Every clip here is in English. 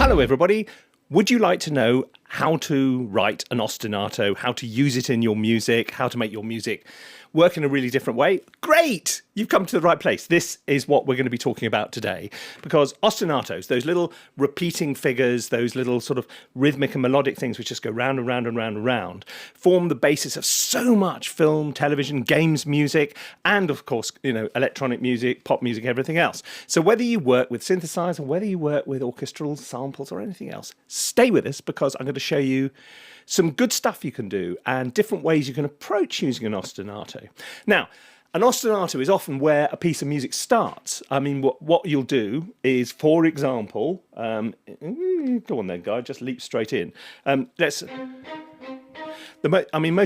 Hello everybody. Would you like to know how to write an ostinato, how to use it in your music, how to make your music work in a really different way? Great! You've come to the right place. This is what we're going to be talking about today, because ostinatos, those little repeating figures, those little sort of rhythmic and melodic things which just go round and round and round and round, form the basis of so much film, television, games music, and of course, electronic music, pop music, everything else. So whether you work with synthesizer, whether you work with orchestral samples or anything else, stay with us, because I'm going to show you some good stuff you can do and different ways you can approach using an ostinato. Now, an ostinato is often where a piece of music starts. I mean, what you'll do is, for example, go on then, Guy, just leap straight in. Most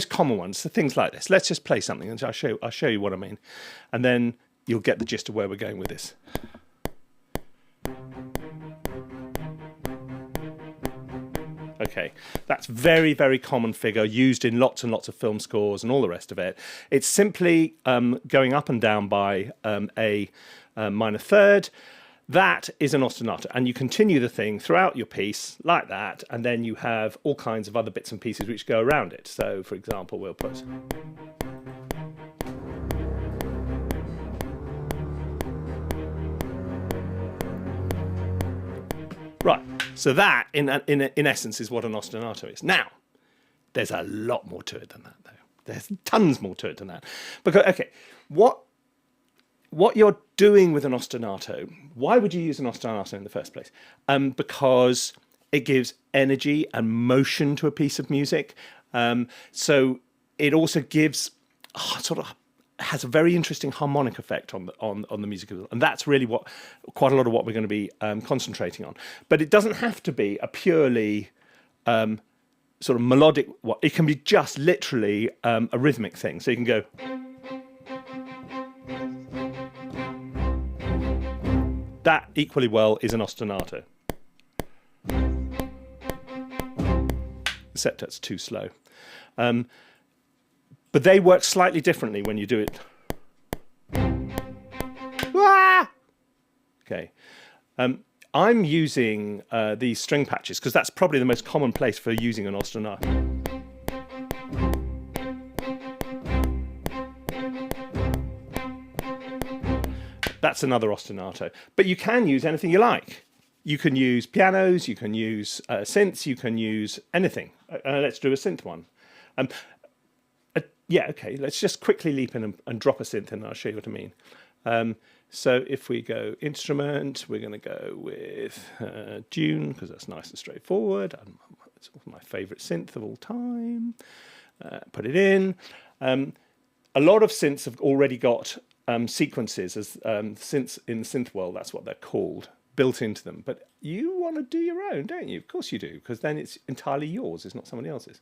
common ones, so things like this. Let's just play something and I'll show you what I mean. And then you'll get the gist of where we're going with this. Okay, that's very, very common figure used in lots and lots of film scores and all the rest of it. It's simply going up and down by a minor third. That is an ostinato, and you continue the thing throughout your piece like that, and then you have all kinds of other bits and pieces which go around it. So, for example, we'll put... Right, so that, in essence, is what an ostinato is. Now, there's a lot more to it than that, though. There's tons more to it than that. Because, okay, what you're doing with an ostinato, why would you use an ostinato in the first place? Because it gives energy and motion to a piece of music. So it also gives has a very interesting harmonic effect on the music, and that's really quite a lot of what we're going to be concentrating on. But it doesn't have to be a purely sort of melodic. It can be just literally a rhythmic thing. So you can go. That equally well is an ostinato. The septet's too slow. But they work slightly differently when you do it. Okay. I'm using these string patches because that's probably the most common place for using an ostinato. That's another ostinato. But you can use anything you like. You can use pianos, you can use synths, you can use anything. Let's do a synth one. Yeah, okay, let's just quickly leap in and drop a synth in and I'll show you what I mean. So if we go instrument, we're going to go with Dune, because that's nice and straightforward. It's my favourite synth of all time. Put it in. A lot of synths have already got sequences, as synths in the synth world, that's what they're called, built into them. But you want to do your own, don't you? Of course you do, because then it's entirely yours, it's not somebody else's.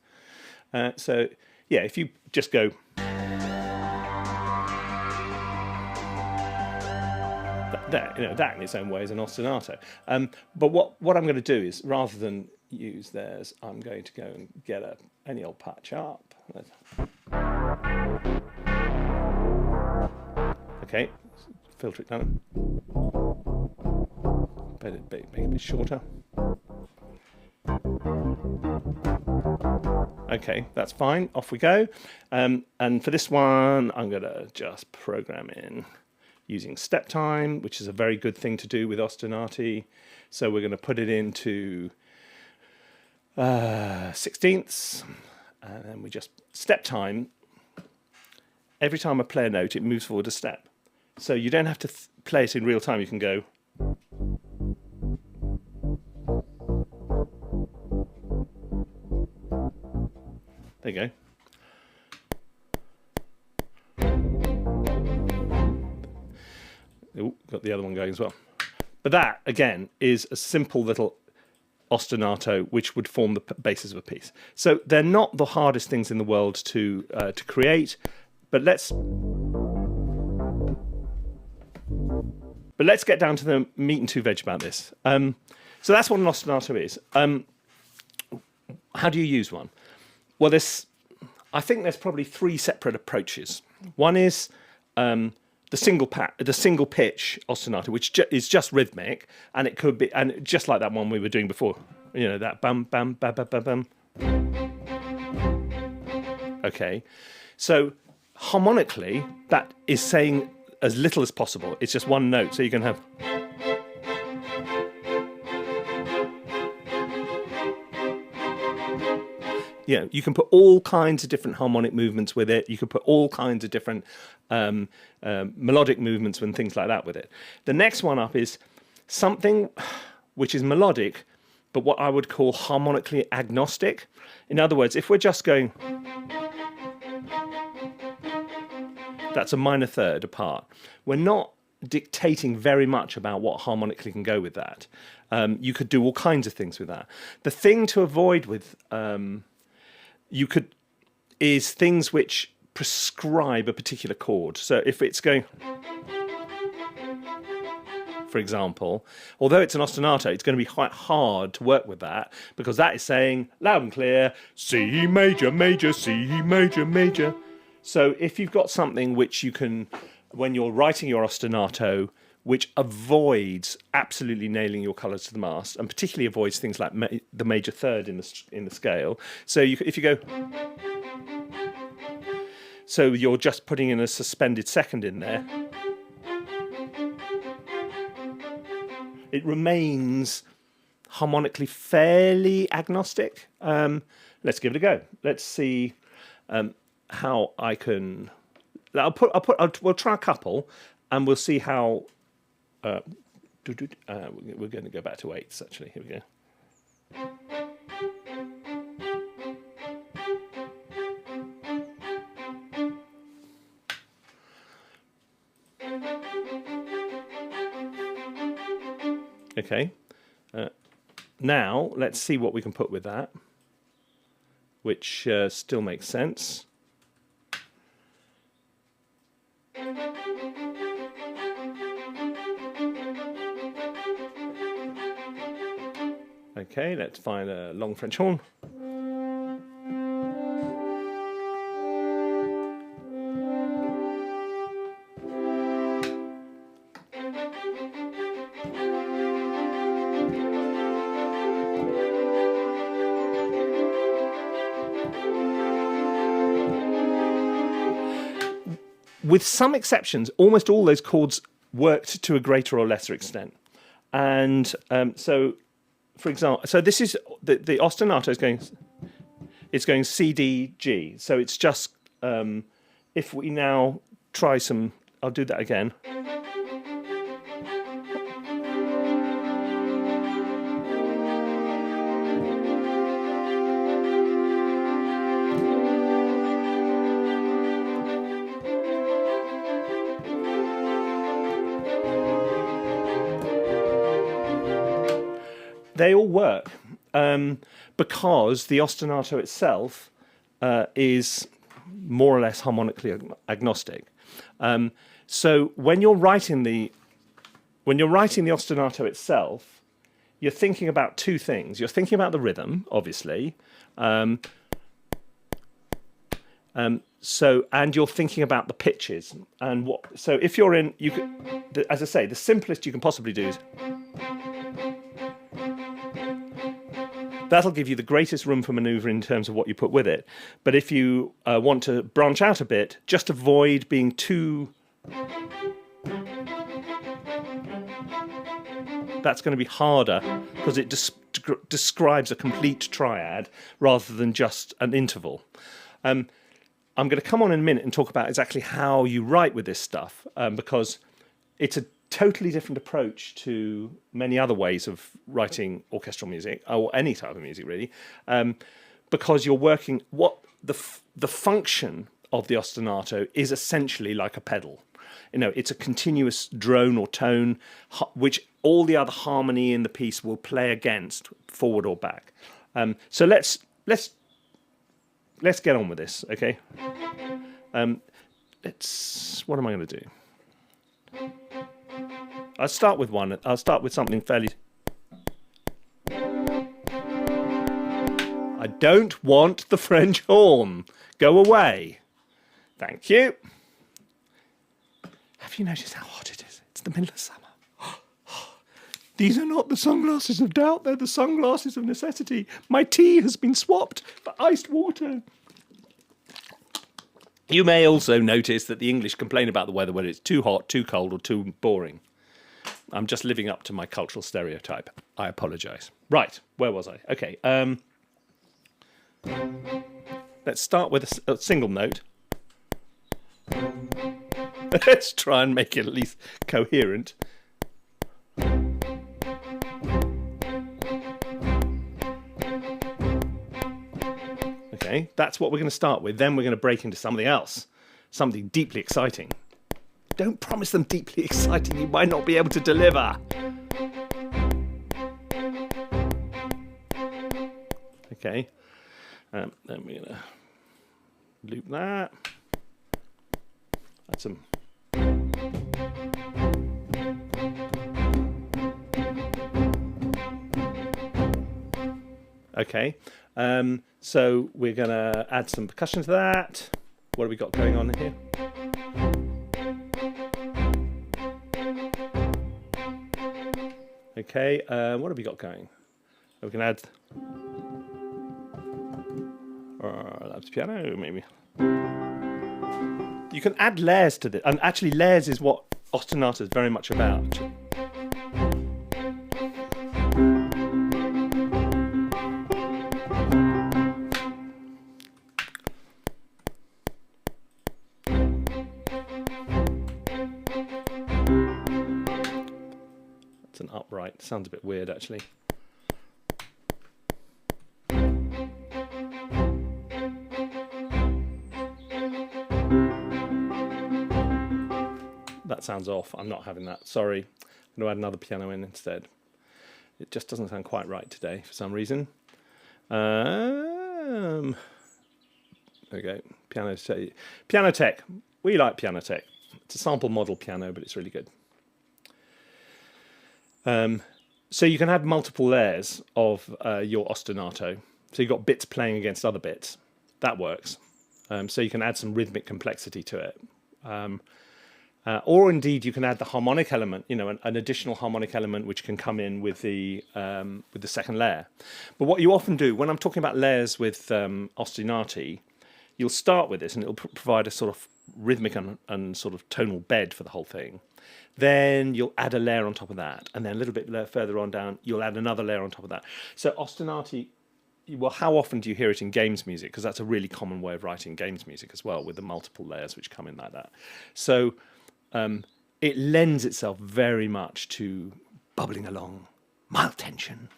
So... yeah, if you just go... that in its own way is an ostinato. But what I'm going to do is, rather than use theirs, I'm going to go and get any old patch up. Okay, filter it down. Make it a bit shorter. Okay, that's fine. Off we go. And for this one, I'm going to just program in using step time, which is a very good thing to do with ostinati. So we're going to put it into 16ths, and then we just step time. Every time I play a note, it moves forward a step. So you don't have to play it in real time. You can go... there you go. Ooh, got the other one going as well. But that, again, is a simple little ostinato which would form the basis of a piece. So they're not the hardest things in the world to create, but let's get down to the meat and two veg about this. So that's what an ostinato is. How do you use one? Well, I think there's probably three separate approaches. One is the single pitch ostinato, which is just rhythmic, and it could be, and just like that one we were doing before, you know, that bum bum ba ba ba bum. Okay, so harmonically, that is saying as little as possible. It's just one note, so you can have. You know, you can put all kinds of different harmonic movements with it. You can put all kinds of different melodic movements and things like that with it. The next one up is something which is melodic, but what I would call harmonically agnostic. In other words, if we're just going, that's a minor third apart. We're not dictating very much about what harmonically can go with that. You could do all kinds of things with that. The thing to avoid with is things which prescribe a particular chord. So if it's going, for example, although it's an ostinato, it's going to be quite hard to work with that, because that is saying loud and clear, C major, major, C major, major. So if you've got something which you can, when you're writing your ostinato, which avoids absolutely nailing your colours to the mast, and particularly avoids things like the major third in the scale. So if you go, so you're just putting in a suspended second in there, it remains harmonically fairly agnostic. Let's give it a go. Let's see how I can. We'll try a couple, and we'll see how. We're going to go back to eighths, actually. Here we go. Okay. Now, let's see what we can put with that, which still makes sense. Okay, let's find a long French horn. With some exceptions, almost all those chords worked to a greater or lesser extent. And so, for example, so this is the ostinato is going, it's going C, D, G. So it's just, if we now try some, I'll do that again. They all work because the ostinato itself is more or less harmonically agnostic. So when you're writing the ostinato itself, you're thinking about two things. You're thinking about the rhythm, obviously. So, and you're thinking about the pitches and what. So if you're in, you could, as I say, the simplest you can possibly do is. That'll give you the greatest room for manoeuvre in terms of what you put with it. But if you want to branch out a bit, just avoid being too. That's going to be harder because it describes a complete triad rather than just an interval. I'm going to come on in a minute and talk about exactly how you write with this stuff, because it's a totally different approach to many other ways of writing orchestral music, or any type of music really, because you're working, what the function of the ostinato is essentially like a pedal. You know, it's a continuous drone or tone which all the other harmony in the piece will play against, forward or back. So let's get on with this, okay? What am I going to do? I'll start with one. I'll start with something fairly. I don't want the French horn. Go away. Thank you. Have you noticed how hot it is? It's the middle of summer. These are not the sunglasses of doubt, they're the sunglasses of necessity. My tea has been swapped for iced water. You may also notice that the English complain about the weather when it's too hot, too cold, or too boring. I'm just living up to my cultural stereotype. I apologise. Right, where was I? Okay, let's start with a single note. Let's try and make it at least coherent. Okay, that's what we're going to start with. Then we're going to break into something else, something deeply exciting. Don't promise them deeply exciting. You might not be able to deliver. Okay, then we're going to loop that. Add some. Okay, so we're going to add some percussion to that. What have we got going on here? Okay, what have we got going? We can add that's piano, maybe. You can add layers to this, and actually layers is what ostinato is very much about. That's an upright. Sounds a bit weird, actually. That sounds off. I'm not having that. Sorry. I'm going to add another piano in instead. It just doesn't sound quite right today for some reason. There we go. Piano Tech. We like Piano Tech. It's a sample model piano, but it's really good. So you can have multiple layers of your ostinato. So you've got bits playing against other bits. That works. So you can add some rhythmic complexity to it. Or indeed, you can add the harmonic element, you know, an additional harmonic element which can come in with the second layer. But what you often do, when I'm talking about layers with ostinati, you'll start with this and it'll provide a sort of rhythmic and sort of tonal bed for the whole thing. Then you'll add a layer on top of that, and then a little bit further on down, you'll add another layer on top of that. So ostinati, well, how often do you hear it in games music? Because that's a really common way of writing games music as well, with the multiple layers which come in like that. So it lends itself very much to bubbling along, mild tension.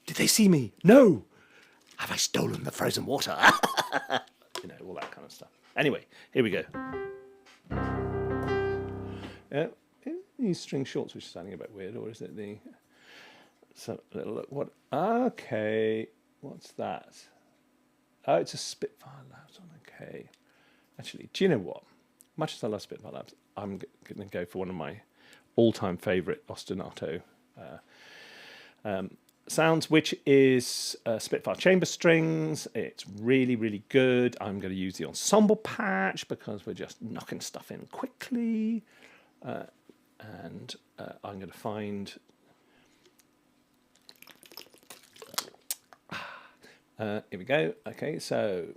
Did they see me? No. Have I stolen the frozen water? You know, all that kind of stuff. Anyway, here we go. These string shorts which are sounding a bit weird, or is it the... So, little look, what... Okay, what's that? Oh, it's a Spitfire Labs one, okay. Actually, do you know what? Much as I love Spitfire Labs, I'm going to go for one of my all-time favourite ostinato sounds, which is Spitfire chamber strings. It's really, really good. I'm going to use the ensemble patch because we're just knocking stuff in quickly. And I'm going to find... here we go. Okay, so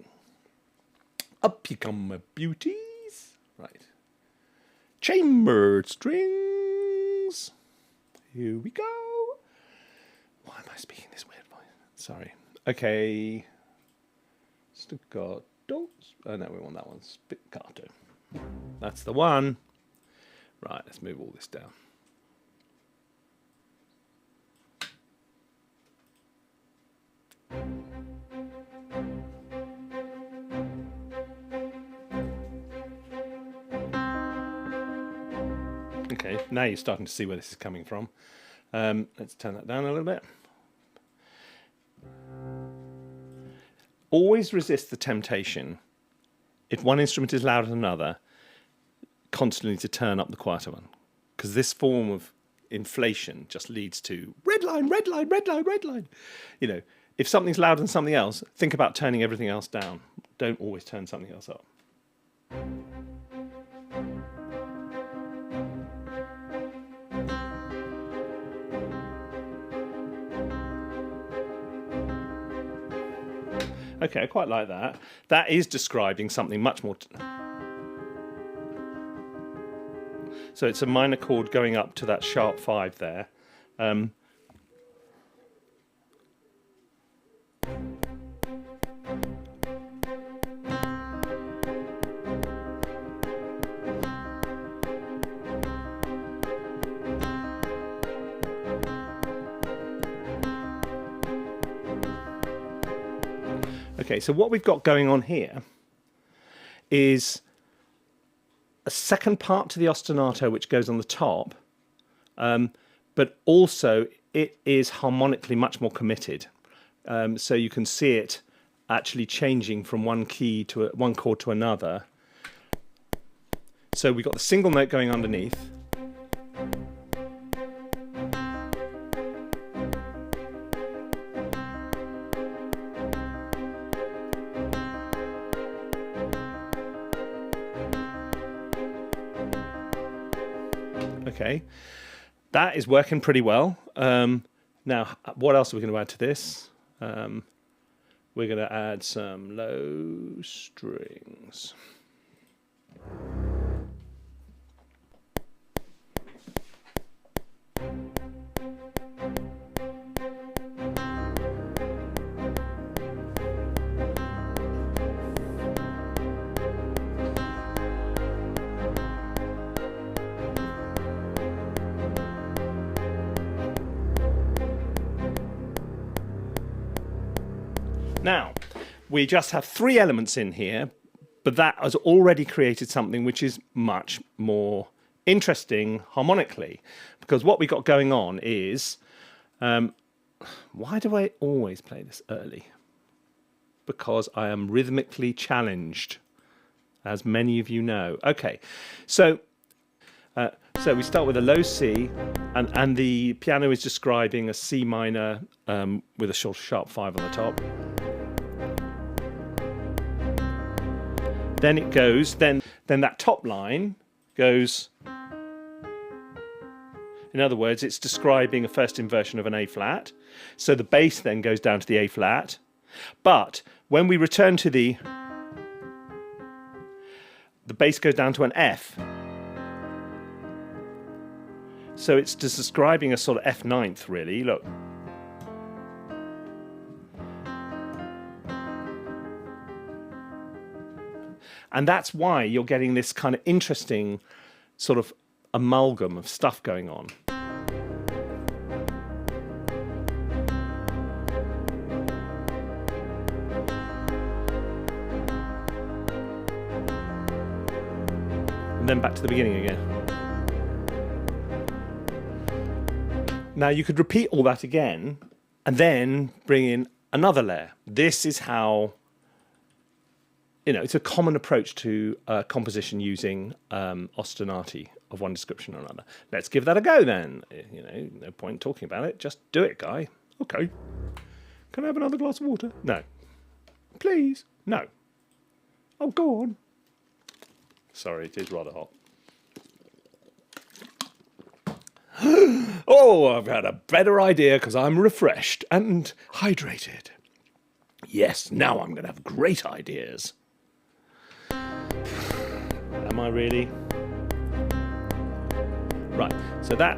up you come, my beauties. Right. Chambered strings. Here we go. Why am I speaking this weird voice? Sorry. Okay. Staccato. Oh, no, we want that one. Spiccato. That's the one. Right, let's move all this down. Okay, now you're starting to see where this is coming from. Let's turn that down a little bit. Always resist the temptation, if one instrument is louder than another, constantly to turn up the quieter one. Because this form of inflation just leads to red line, red line, red line, red line. You know, if something's louder than something else, think about turning everything else down. Don't always turn something else up. Okay, I quite like that. That is describing something much more. So it's a minor chord going up to that sharp 5 there. Okay, so what we've got going on here is a second part to the ostinato which goes on the top, but also it is harmonically much more committed. So you can see it actually changing from one key to one chord to another. So we've got the single note going underneath. Okay, that is working pretty well. Now, what else are we going to add to this? We're going to add some low strings. Now, we just have 3 elements in here, but that has already created something which is much more interesting harmonically. Because what we got going on is, why do I always play this early? Because I am rhythmically challenged, as many of you know. Okay, so we start with a low C, and the piano is describing a C minor with a sharp 5 on the top. Then it goes, then that top line goes, in other words, it's describing a first inversion of an A flat. So the bass then goes down to the A flat. But when we return to the bass goes down to an F. So it's just describing a sort of F ninth, really. Look. And that's why you're getting this kind of interesting sort of amalgam of stuff going on. And then back to the beginning again. Now you could repeat all that again and then bring in another layer. This is how, you know, it's a common approach to composition using ostinati of one description or another. Let's give that a go then. You know, no point talking about it. Just do it, Guy. Okay. Can I have another glass of water? No. Please? No. Oh, go on. Sorry, it is rather hot. Oh, I've had a better idea because I'm refreshed and hydrated. Yes, now I'm going to have great ideas. Am I really? Right, so that...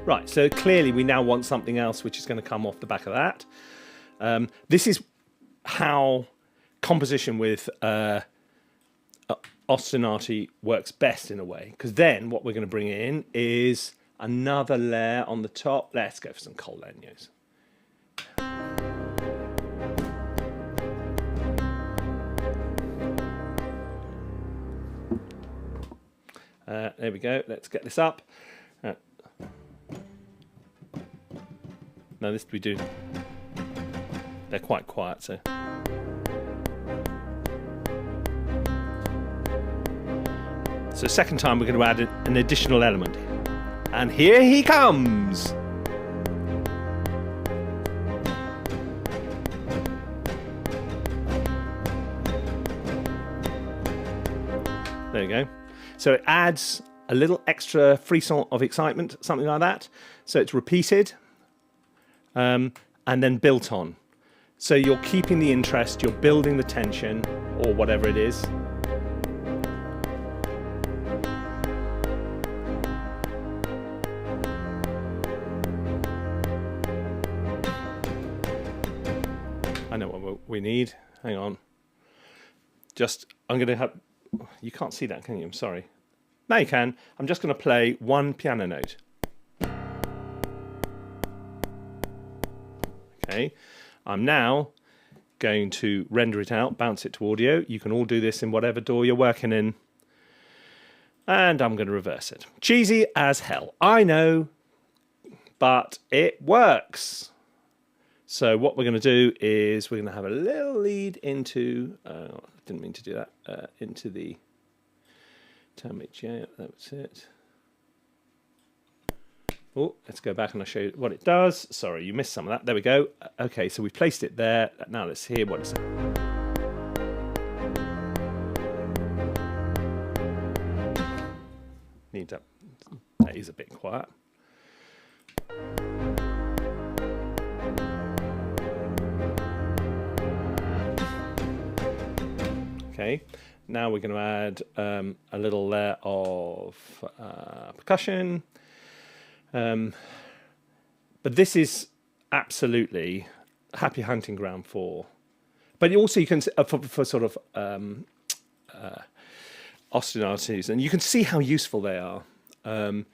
Right, so clearly we now want something else which is going to come off the back of that. This is how composition with ostinati works best in a way, because then what we're going to bring in is another layer on the top. Let's go for some col legnos. There we go. Let's get this up. No, this we do. They're quite quiet, so. So second time we're going to add an additional element. And here he comes! There you go. So it adds a little extra frisson of excitement, something like that. So it's repeated and then built on. So you're keeping the interest, you're building the tension, or whatever it is. I know what we need. Hang on. I'm going to have... You can't see that, can you? I'm sorry. Now you can. I'm just going to play one piano note. Okay. I'm now going to render it out, bounce it to audio. You can all do this in whatever DAW you're working in. And I'm going to reverse it. Cheesy as hell. I know, but it works. So what we're going to do is we're going to have a little lead into... didn't mean to do that. Into the... that was it. Oh, let's go back and I'll show you what it does. Sorry, you missed some of that. There we go. Okay, so we've placed it there. Now let's hear what it's... Need that. That is a bit quiet. Okay, now we're going to add a little layer of percussion. But this is absolutely happy hunting ground for... But also you can... For sort of ostinatos, and you can see how useful they are. But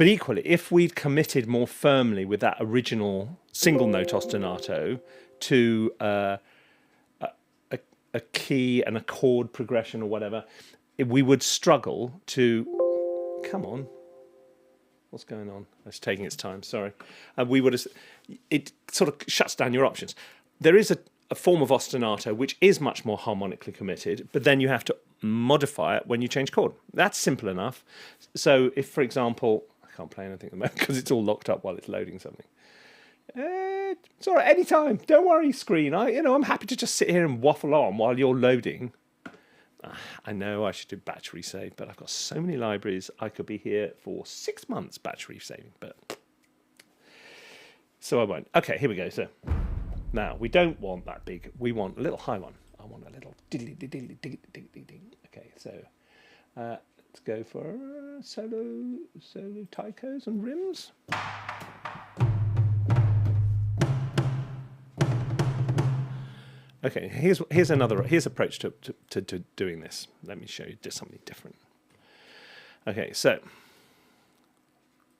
equally, if we'd committed more firmly with that original single note ostinato to... a key and a chord progression or whatever, we would struggle to... Come on. What's going on? It's taking its time, sorry. It sort of shuts down your options. There is a form of ostinato which is much more harmonically committed, but then you have to modify it when you change chord. That's simple enough. So if, for example... I can't play anything at the moment because it's all locked up while it's loading something. It's all right, anytime. Don't worry, screen. I'm happy to just sit here and waffle on while you're loading. I know I should do battery save, but I've got so many libraries. I could be here for 6 months battery saving, but so I won't. Okay, here we go. So now we don't want that big. We want a little high one. I want a little diddly diddly diddly diddly ding. Okay, so let's go for solo taikos and rims. Okay, here's approach to doing this. Let me show you just something different. Okay, so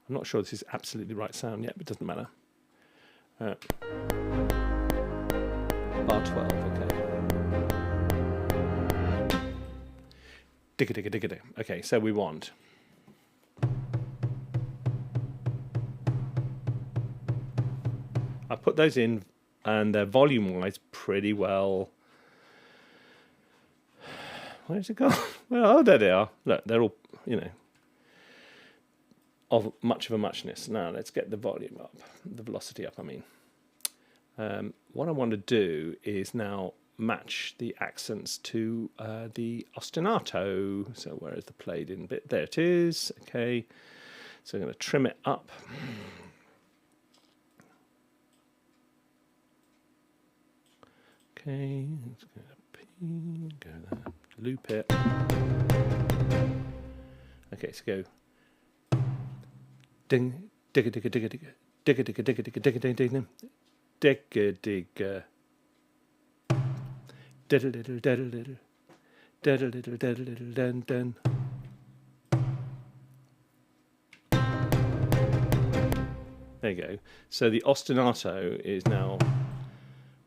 I'm not sure this is absolutely the right sound yet, but it doesn't matter. Bar 12, okay. Digga digga digga digga. Okay, so we want... I put those in, and they're volume-wise pretty well... Where's it gone? Well, oh, there they are. Look, they're all, of much of a muchness. Now, let's get the volume up, the velocity up, I mean. What I want to do is now match the accents to the ostinato. So where is the played in bit? There it is. Okay, so I'm going to trim it up. Okay, let's go to P, go there, loop it. Okay, so go ding, digga digga digga digga, digga digga digga digga digga digga digga, digga digga, diddle diddle diddle diddle, diddle diddle diddle diddle dun dun. There you go. So the ostinato is now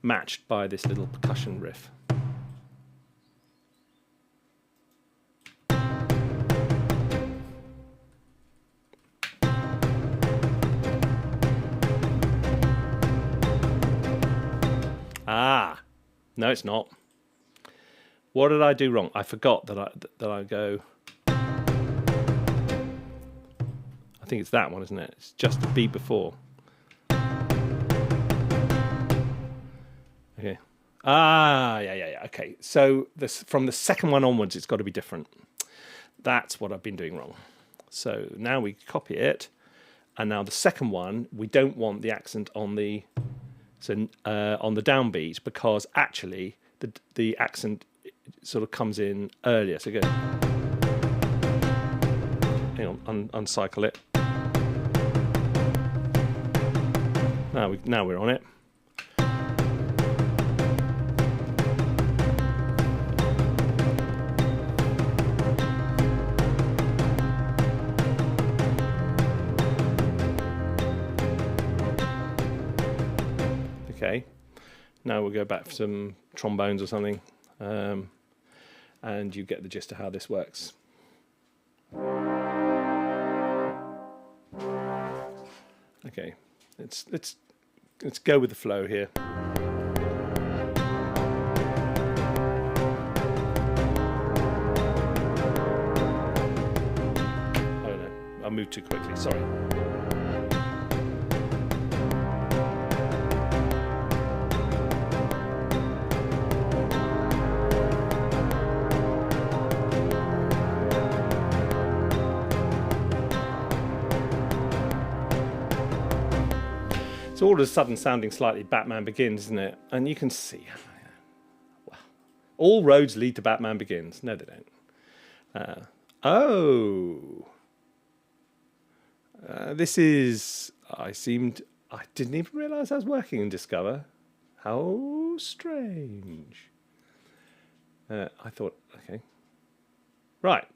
matched by this little percussion riff. No, it's not. What did I do wrong? I forgot that I go... I think it's that one, isn't it? It's just the beat before. Okay. Yeah. Okay, so from the second one onwards, it's got to be different. That's what I've been doing wrong. So now we copy it, and now the second one, we don't want the accent on the downbeat, because actually the accent sort of comes in earlier. So go, hang on, uncycle it. Now we're on it. Okay, now we'll go back for some trombones or something, and you get the gist of how this works. Okay, let's go with the flow here. Oh no, I moved too quickly. Sorry. All of a sudden sounding slightly Batman Begins, isn't it? And you can see, well, all roads lead to Batman Begins. No, they don't. This is, I didn't even realise I was working in Discover. How strange. I thought, okay. Right.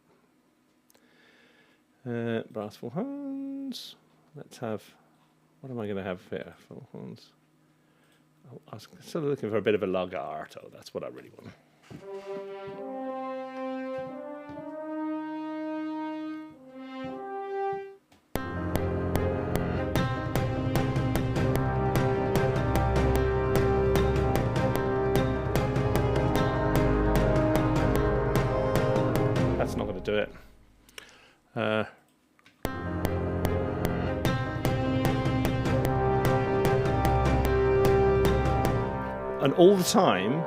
Brass full hands. Let's have... What am I going to have here? Full horns. I was sort of looking for a bit of a legato. That's what I really want. That's not going to do it. And all the time,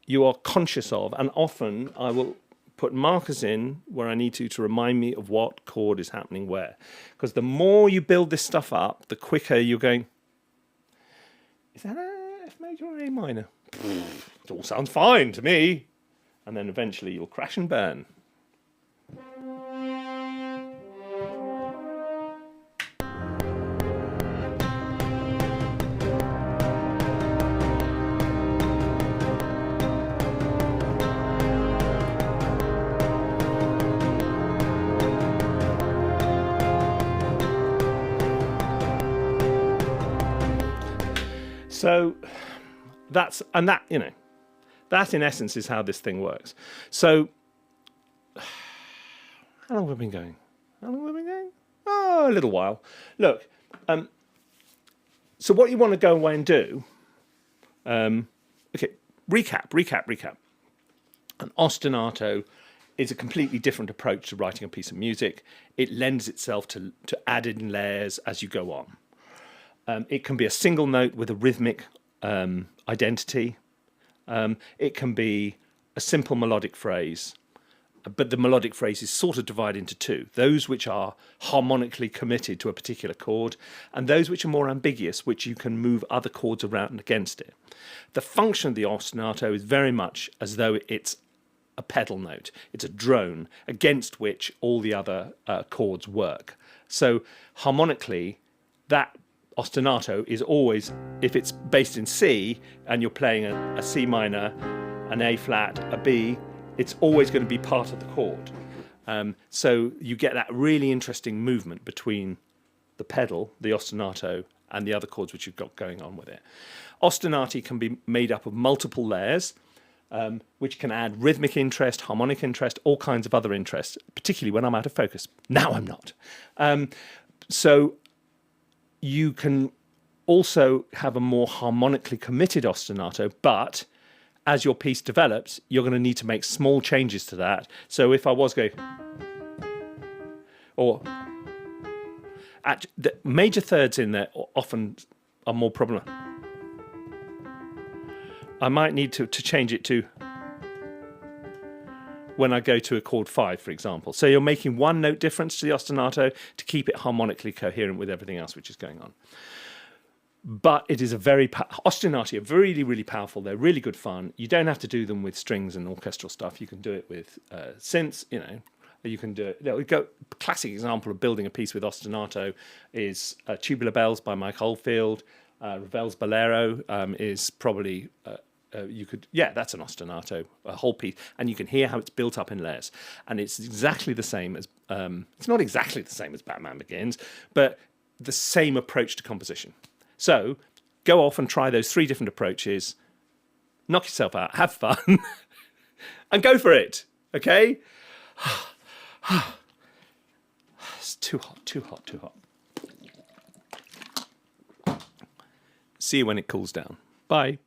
you are conscious of, and often I will put markers in where I need to remind me of what chord is happening where. Because the more you build this stuff up, the quicker you're going, is that a F major or A minor? It all sounds fine to me. And then eventually you'll crash and burn. So that in essence is how this thing works. So how long have we been going? Oh, a little while. Look, so what you want to go away and do, okay, recap. An ostinato is a completely different approach to writing a piece of music. It lends itself to added layers as you go on. It can be a single note with a rhythmic identity. It can be a simple melodic phrase, but the melodic phrase is sort of divided into two. Those which are harmonically committed to a particular chord, and those which are more ambiguous, which you can move other chords around against it. The function of the ostinato is very much as though it's a pedal note. It's a drone against which all the other chords work. So harmonically, that ostinato is always, if it's based in C and you're playing a C minor, an A flat, a B, it's always going to be part of the chord. So you get that really interesting movement between the pedal, the ostinato, and the other chords which you've got going on with it. Ostinati can be made up of multiple layers, which can add rhythmic interest, harmonic interest, all kinds of other interests, particularly when I'm out of focus. Now I'm not. So you can also have a more harmonically committed ostinato, but as your piece develops, you're going to need to make small changes to that. So if I was going, or the major thirds in there often are more problematic. I might need to change it to when I go to a chord 5, for example. So you're making one note difference to the ostinato to keep it harmonically coherent with everything else which is going on. But it is a very ostinato are really, really powerful. They're really good fun. You don't have to do them with strings and orchestral stuff. You can do it with synths. You know, you can do it. Classic example of building a piece with ostinato is Tubular Bells by Mike Oldfield. Ravel's Bolero is probably that's an ostinato, a whole piece, and you can hear how it's built up in layers. And it's exactly the same as it's not exactly the same as Batman Begins, but the same approach to composition. So go off and try those 3 different approaches, knock yourself out, have fun, and go for it, okay? It's too hot, too hot, too hot. See you when it cools down. Bye.